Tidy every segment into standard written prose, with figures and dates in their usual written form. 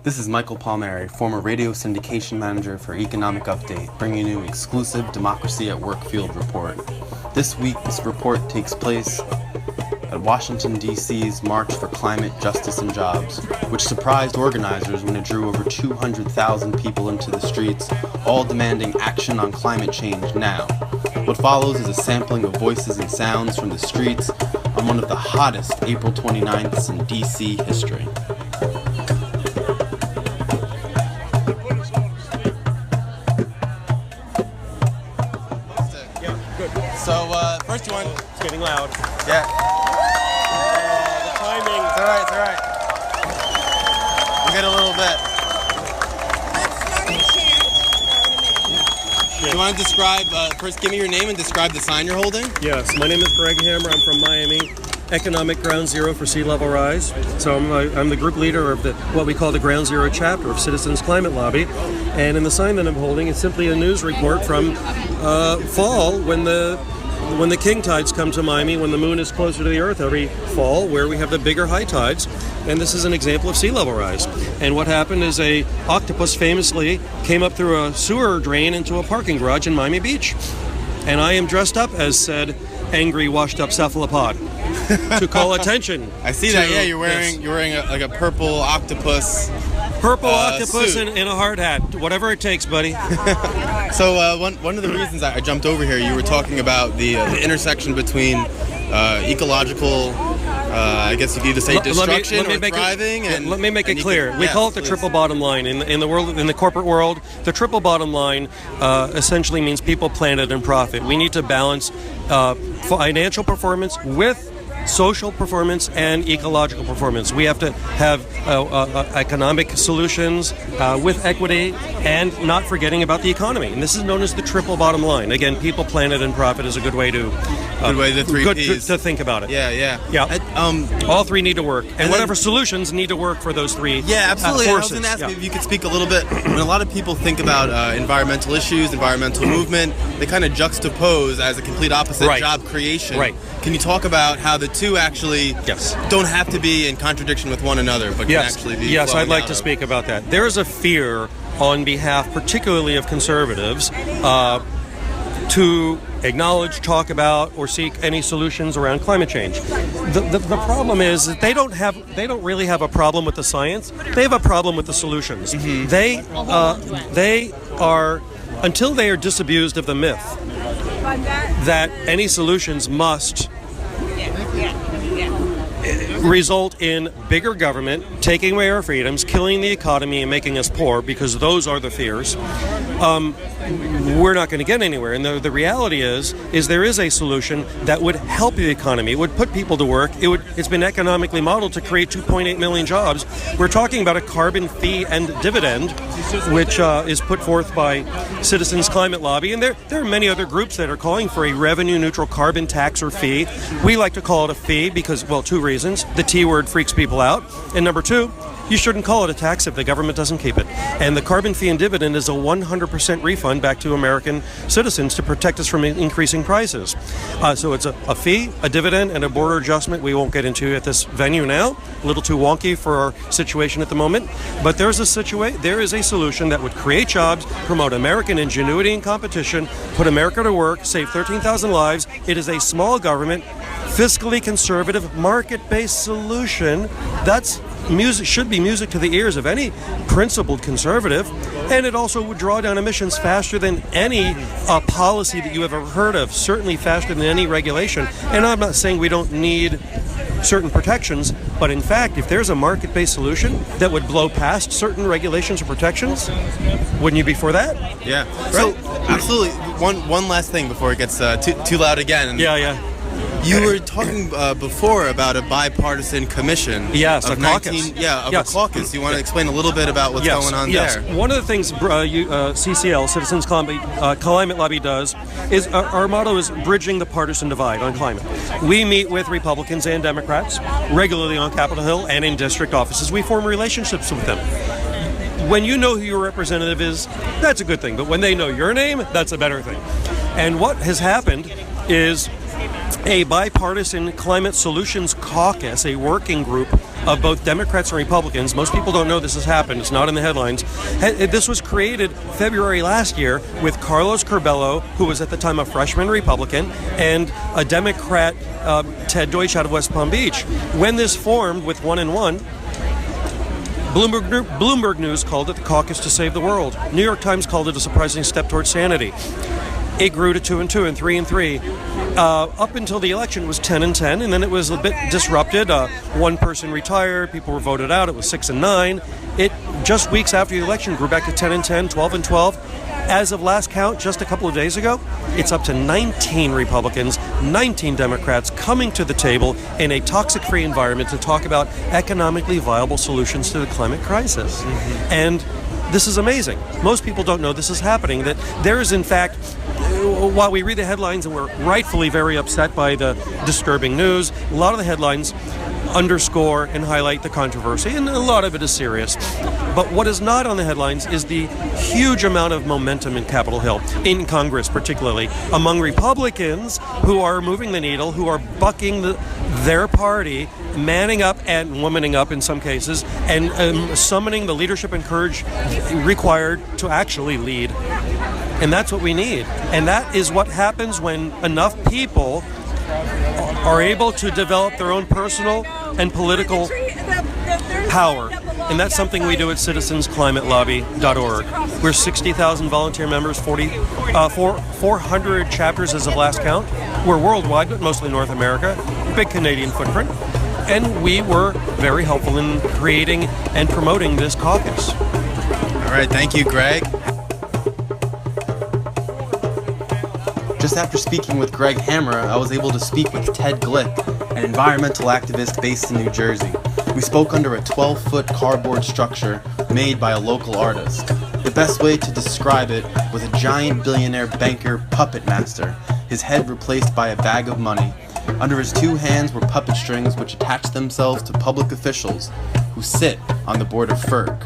This is Michael Palmieri, former radio syndication manager for Economic Update, bringing you exclusive Democracy at Work field report. This week, this report takes place at Washington, D.C.'s March for Climate, Justice, and Jobs, which surprised organizers when it drew over 200,000 people into the streets, all demanding action on climate change now. What follows is a sampling of voices and sounds from the streets on one of the hottest April 29ths in D.C. history. So, first you want... It's getting loud. Yeah. The timing. It's alright. We'll get a little bit. Do you want to describe, first give me your name and describe the sign you're holding? Yes, my name is Reggie Ambrose. I'm from Miami. Economic Ground Zero for Sea Level Rise. So I'm the group leader of what we call the Ground Zero chapter of Citizens Climate Lobby. And in the sign that I'm holding, it's simply a news report from fall when the king tides come to Miami, when the moon is closer to the earth every fall, where we have the bigger high tides. And this is an example of sea level rise. And what happened is a octopus famously came up through a sewer drain into a parking garage in Miami Beach. And I am dressed up as said angry, washed-up cephalopod to call attention. I see that. Yeah, you're wearing a purple octopus. Purple octopus and a hard hat. Whatever it takes, buddy. So one of the reasons I jumped over here, you were talking about the intersection between ecological, I guess you could either say destruction or thriving. Let me make it clear. We call it the triple bottom line. In the world, in the corporate world, the triple bottom line essentially means people, planet, and profit. We need to balance financial performance with social performance and ecological performance. We have to have economic solutions with equity and not forgetting about the economy. And this is known as the triple bottom line. Again, people, planet, and profit is a good way to to think about it. Yeah. All three need to work, and whatever solutions need to work for those three. Yeah, absolutely. Forces. I was going to ask if you could speak a little bit. When a lot of people think about environmental issues, environmental movement, they kind of juxtapose as a complete opposite job creation. Right. Can you talk about how the two actually don't have to be in contradiction with one another, but can actually be? Yes, I'd like to speak about that. There is a fear on behalf, particularly of conservatives, to acknowledge, talk about, or seek any solutions around climate change. The problem is that they don't really have a problem with the science. They have a problem with the solutions. Mm-hmm. They are, until they are disabused of the myth that any solutions must result in bigger government, taking away our freedoms, killing the economy, and making us poor, because those are the fears, we're not going to get anywhere. And the reality is there is a solution that would help the economy. It would put people to work. It's been economically modeled to create 2.8 million jobs. We're talking about a carbon fee and dividend, which is put forth by Citizens Climate Lobby. And there are many other groups that are calling for a revenue-neutral carbon tax or fee. We like to call it a fee because, well, two reasons. The T word freaks people out. And number two, you shouldn't call it a tax if the government doesn't keep it. And the carbon fee and dividend is a 100% refund back to American citizens to protect us from increasing prices. So it's a fee, a dividend, and a border adjustment we won't get into at this venue now. A little too wonky for our situation at the moment. But there is a solution that would create jobs, promote American ingenuity and competition, put America to work, save 13,000 lives. It is a small government, fiscally conservative, market-based solution. That's should be music to the ears of any principled conservative, and it also would draw down emissions faster than any policy that you have ever heard of, certainly faster than any regulation. And I'm not saying we don't need certain protections, but in fact, if there's a market-based solution that would blow past certain regulations or protections, wouldn't you be for that? Yeah. Right? So, absolutely. One last thing before it gets too loud again. Yeah. You were talking before about a bipartisan commission. Yes, a caucus. A caucus. You want to explain a little bit about what's going on there? One of the things CCL, Citizens Climate Lobby, does is our motto is bridging the partisan divide on climate. We meet with Republicans and Democrats regularly on Capitol Hill and in district offices. We form relationships with them. When you know who your representative is, that's a good thing. But when they know your name, that's a better thing. And what has happened is a bipartisan climate solutions caucus, a working group of both Democrats and Republicans. Most people don't know this has happened. It's not in the headlines. This was created February last year with Carlos Curbelo, who was at the time a freshman Republican, and a Democrat, Ted Deutsch, out of West Palm Beach. When this formed with 1 and 1, Bloomberg News called it the caucus to save the world. New York Times called it a surprising step towards sanity. It grew to 2 and 2 and 3 and 3. Up until the election, it was 10 and 10, and then it was a bit disrupted. One person retired, people were voted out. It was 6 and 9. It just weeks after the election grew back to 10 and 10, 12 and 12. As of last count, just a couple of days ago, it's up to 19 Republicans, 19 Democrats coming to the table in a toxic-free environment to talk about economically viable solutions to the climate crisis. And this is amazing. Most people don't know this is happening, that there is, in fact, while we read the headlines and we're rightfully very upset by the disturbing news, a lot of the headlines underscore and highlight the controversy, and a lot of it is serious. But what is not on the headlines is the huge amount of momentum in Capitol Hill, in Congress particularly, among Republicans who are moving the needle, who are bucking their party, manning up and womaning up in some cases, and summoning the leadership and courage required to actually lead. And that's what we need. And that is what happens when enough people are able to develop their own personal and political power. And that's something we do at citizensclimatelobby.org. We're 60,000 volunteer members, 400 chapters as of last count. We're worldwide, but mostly North America, big Canadian footprint. And we were very helpful in creating and promoting this caucus. All right, thank you, Greg. Just after speaking with Greg Hammer, I was able to speak with Ted Glick, an environmental activist based in New Jersey. We spoke under a 12-foot cardboard structure made by a local artist. The best way to describe it was a giant billionaire banker puppet master, his head replaced by a bag of money. Under his two hands were puppet strings which attach themselves to public officials who sit on the board of FERC,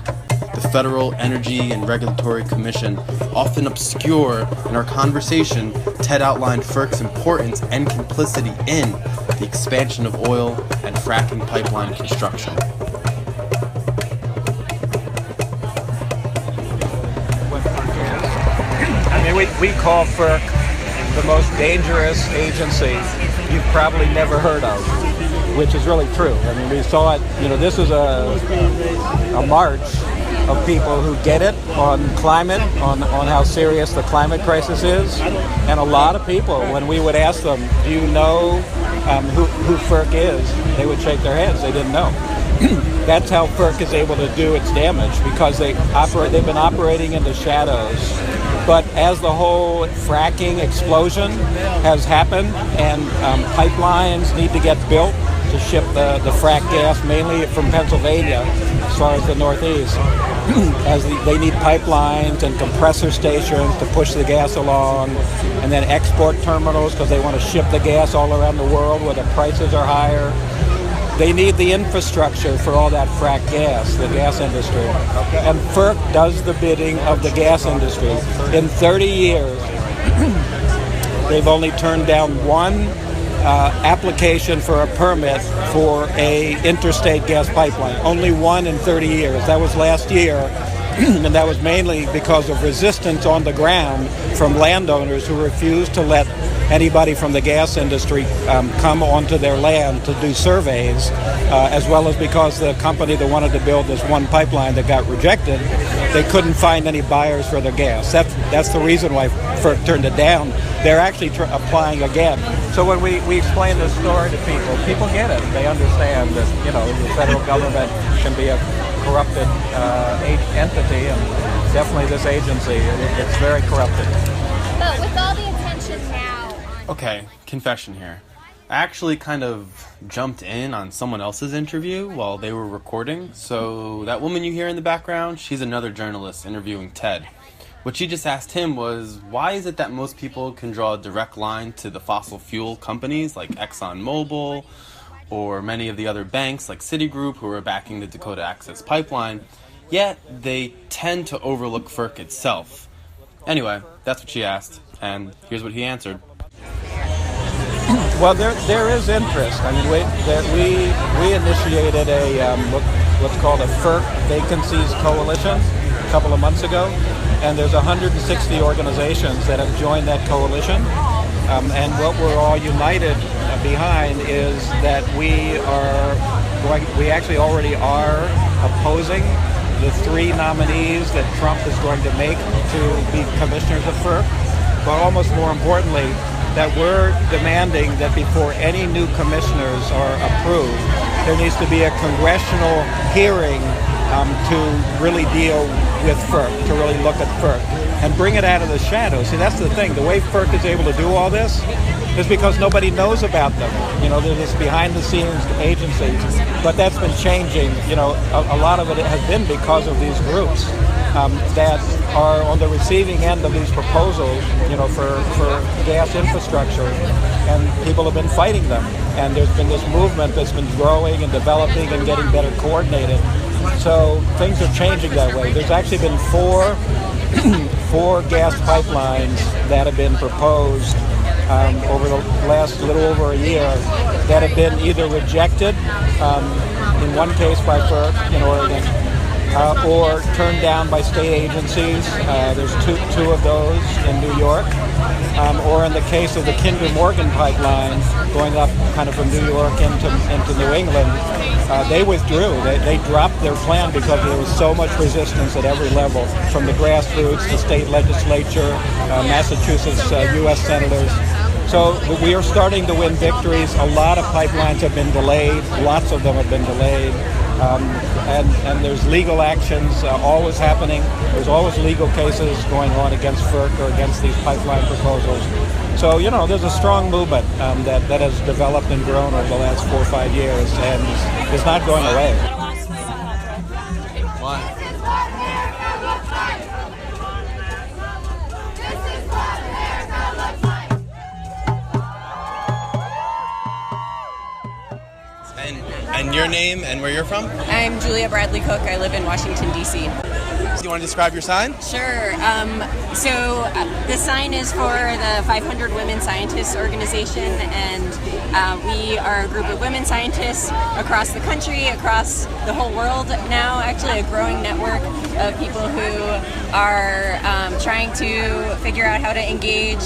the Federal Energy and Regulatory Commission. Often obscure in our conversation, Ted outlined FERC's importance and complicity in the expansion of oil and fracking pipeline construction. I mean, we call FERC the most dangerous agency you've probably never heard of, which is really true. I mean, we saw it, this is a march of people who get it on climate, on how serious the climate crisis is. And a lot of people, when we would ask them, do you know who FERC is, they would shake their heads. They didn't know. That's how FERC is able to do its damage, because they've been operating in the shadows. But as the whole fracking explosion has happened and pipelines need to get built to ship the frack gas, mainly from Pennsylvania as far as the Northeast, as they need pipelines and compressor stations to push the gas along, and then export terminals because they want to ship the gas all around the world where the prices are higher. They need the infrastructure for all that frack gas, the gas industry. Okay. And FERC does the bidding of the gas industry. In 30 years, they've only turned down one application for a permit for a interstate gas pipeline. Only one in 30 years. That was last year, and that was mainly because of resistance on the ground from landowners who refused to let anybody from the gas industry come onto their land to do surveys, as well as because the company that wanted to build this one pipeline that got rejected, they couldn't find any buyers for their gas. That's the reason why FERC turned it down. They're actually applying again. So when we explain this story to people get it. They understand that, the federal government can be a corrupted entity, and definitely this agency, it's very corrupted. But with all the attention now on... Okay, confession here. I actually kind of jumped in on someone else's interview while they were recording. So that woman you hear in the background, she's another journalist interviewing Ted. What she just asked him was, why is it that most people can draw a direct line to the fossil fuel companies like ExxonMobil or many of the other banks like Citigroup who are backing the Dakota Access Pipeline, yet they tend to overlook FERC itself? Anyway, that's what she asked, and here's what he answered. Well, there is interest. I mean, we initiated a what's called a FERC Vacancies Coalition a couple of months ago, and there's 160 organizations that have joined that coalition. And what we're all united behind is that we actually already are opposing the 3 nominees that Trump is going to make to be commissioners of FERC. But almost more importantly, that we're demanding that before any new commissioners are approved, there needs to be a congressional hearing to really deal with FERC, to really look at FERC and bring it out of the shadows. See, that's the thing. The way FERC is able to do all this is because nobody knows about them. You know, they're this behind-the-scenes agencies. But that's been changing. You know, a lot of it has been because of these groups that are on the receiving end of these proposals, you know, for gas infrastructure, and people have been fighting them. And there's been this movement that's been growing and developing and getting better coordinated. So things are changing that way. There's actually been four gas pipelines that have been proposed over the last little over a year that have been either rejected, in one case by FERC in Oregon, or turned down by state agencies. There's two of those in New York. Or in the case of the Kinder Morgan pipeline going up kind of from New York into New England, they withdrew. They dropped their plan because there was so much resistance at every level, from the grassroots to state legislature, Massachusetts U.S. senators. So we are starting to win victories. A lot of pipelines have been delayed. Lots of them have been delayed. And there's legal actions always happening. There's always legal cases going on against FERC or against these pipeline proposals. So, you know, there's a strong movement that has developed and grown over the last 4 or 5 years, and it's not going away. Why? And your name and where you're from? I'm Julia Bradley Cook. I live in Washington, D.C. Do you want to describe your sign? Sure. So the sign is for the 500 Women Scientists organization, and we are a group of women scientists across the country, across the whole world now, actually a growing network of people who are trying to figure out how to engage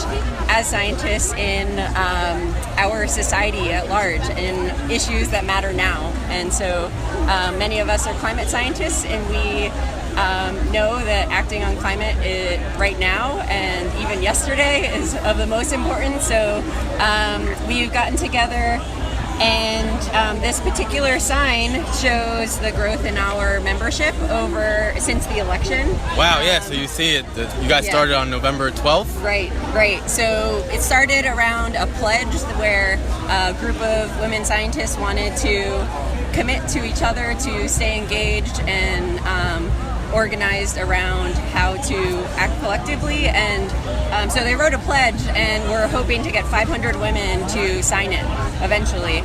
as scientists in our society at large in issues that matter now. And so many of us are climate scientists, and we know that acting on climate right now and even yesterday is of the most importance. So we've gotten together, and this particular sign shows the growth in our membership since the election. Wow, yeah, so you see it. You guys started on November 12th? Right. So it started around a pledge where a group of women scientists wanted to commit to each other to stay engaged and organized around how to act collectively, and so they wrote a pledge, and we're hoping to get 500 women to sign it eventually.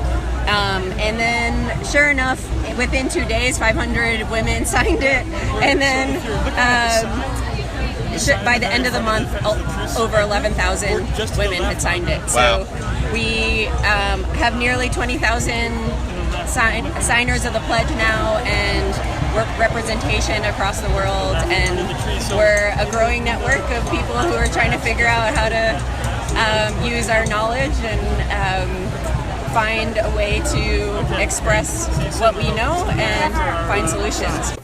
And then, sure enough, within 2 days, 500 women signed it, and then by the end of the month, over 11,000 women had signed it. Wow. So we have nearly 20,000 signers of the pledge now, and representation across the world, and we're a growing network of people who are trying to figure out how to use our knowledge and find a way to express what we know and find solutions.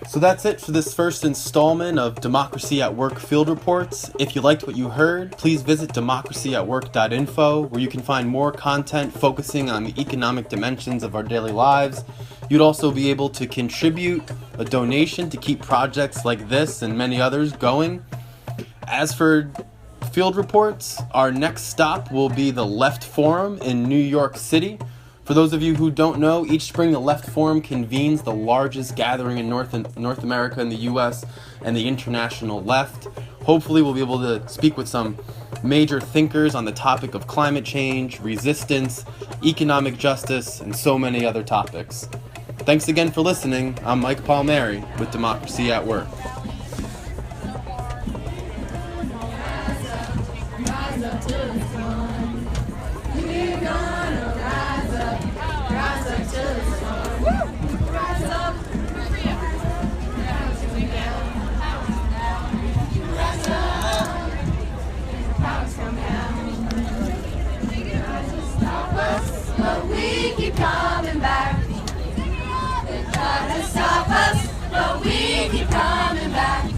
So that's it for this first installment of Democracy at Work Field Reports. If you liked what you heard, please visit democracyatwork.info, where you can find more content focusing on the economic dimensions of our daily lives. You'd also be able to contribute a donation to keep projects like this and many others going. As for field reports, our next stop will be the Left Forum in New York City. For those of you who don't know, each spring the Left Forum convenes the largest gathering in North America and the U.S. and the international left. Hopefully we'll be able to speak with some major thinkers on the topic of climate change, resistance, economic justice, and so many other topics. Thanks again for listening. I'm Mike Palmieri with Democracy at Work. Rise up to the sun. We got keep coming back. They tried to stop us, but we keep coming back.